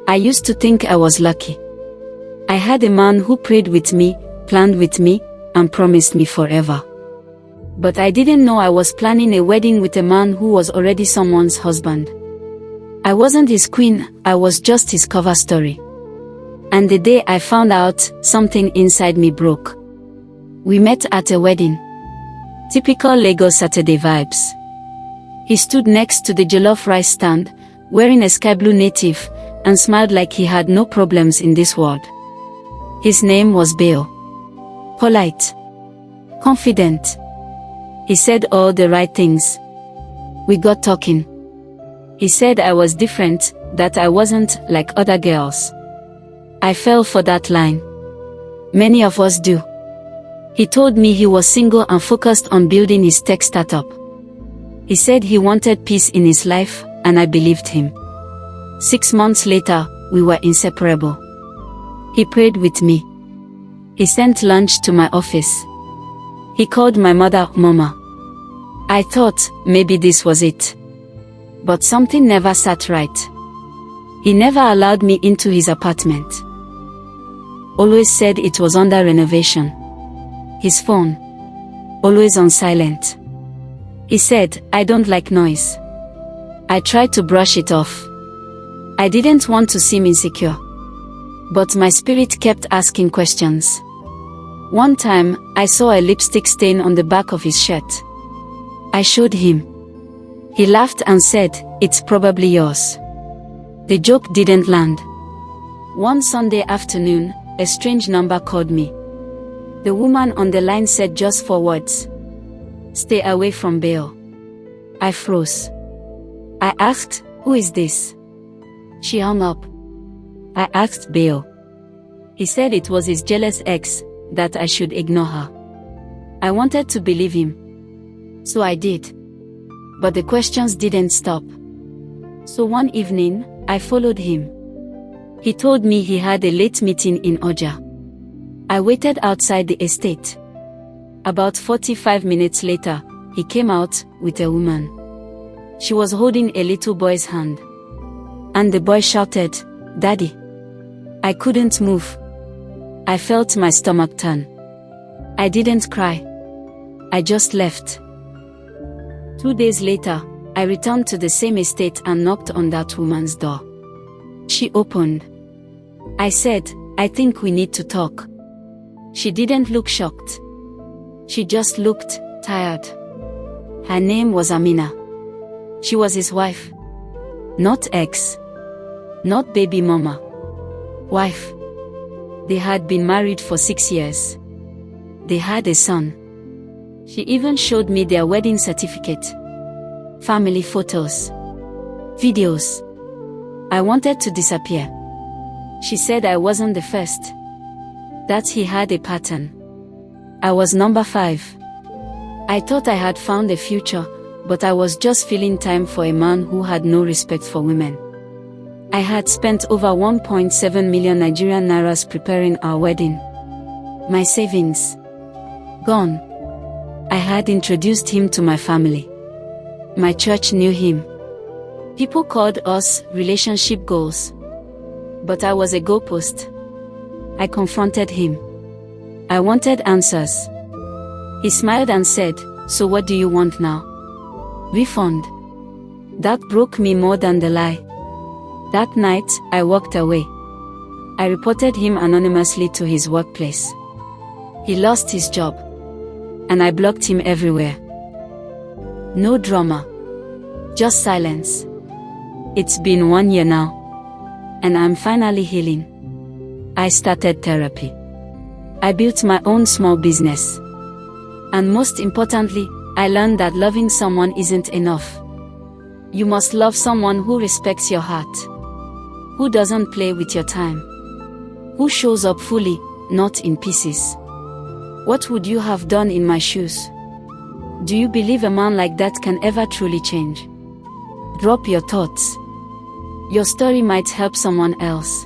I used to think I was lucky. I had a man who prayed with me, planned with me, and promised me forever. But I didn't know I was planning a wedding with a man who was already someone's husband. I wasn't his queen, I was just his cover story. And the day I found out, something inside me broke. We met at a wedding. Typical Lagos Saturday vibes. He stood next to the jollof rice stand, wearing a sky blue native, and smiled like he had no problems in this world. His name was Bill. Polite. Confident. He said all the right things. We got talking. He said I was different, that I wasn't like other girls. I fell for that line. Many of us do. He told me he was single and focused on building his tech startup. He said he wanted peace in his life, and I believed him. 6 months later, we were inseparable. He prayed with me. He sent lunch to my office. He called my mother Mama. I thought maybe this was it. But something never sat right. He never allowed me into his apartment. Always said it was under renovation. His phone. Always on silent. He said, I don't like noise. I tried to brush it off. I didn't want to seem insecure. But my spirit kept asking questions. One time, I saw a lipstick stain on the back of his shirt. I showed him. He laughed and said, it's probably yours. The joke didn't land. One Sunday afternoon, a strange number called me. The woman on the line said just 4 words. Stay away from Bill. I froze. I asked, who is this? She hung up. I asked Bill. He said it was his jealous ex, that I should ignore her. I wanted to believe him. So I did. But the questions didn't stop. So one evening, I followed him. He told me he had a late meeting in Oja. I waited outside the estate. About 45 minutes later, he came out with a woman. She was holding a little boy's hand. And the boy shouted, Daddy. I couldn't move. I felt my stomach turn. I didn't cry. I just left. 2 days later, I returned to the same estate and knocked on that woman's door. She opened. I said, I think we need to talk. She didn't look shocked. She just looked tired. Her name was Amina. She was his wife. Not ex. Not baby mama. Wife. They had been married for 6 years. They had a son. She even showed me their wedding certificate. Family photos. Videos. I wanted to disappear. She said I wasn't the first. That he had a pattern. I was number 5. I thought I had found a future, but I was just filling time for a man who had no respect for women. I had spent over 1.7 million Nigerian nairas preparing our wedding. My savings. Gone. I had introduced him to my family. My church knew him. People called us relationship goals. But I was a goalpost. I confronted him. I wanted answers. He smiled and said, so what do you want now? Refund. That broke me more than the lie. That night, I walked away. I reported him anonymously to his workplace. He lost his job. And I blocked him everywhere. No drama. Just silence. It's been 1 year now. And I'm finally healing. I started therapy. I built my own small business. And most importantly, I learned that loving someone isn't enough. You must love someone who respects your heart. Who doesn't play with your time. Who shows up fully, not in pieces. What would you have done in my shoes? Do you believe a man like that can ever truly change? Drop your thoughts. Your story might help someone else.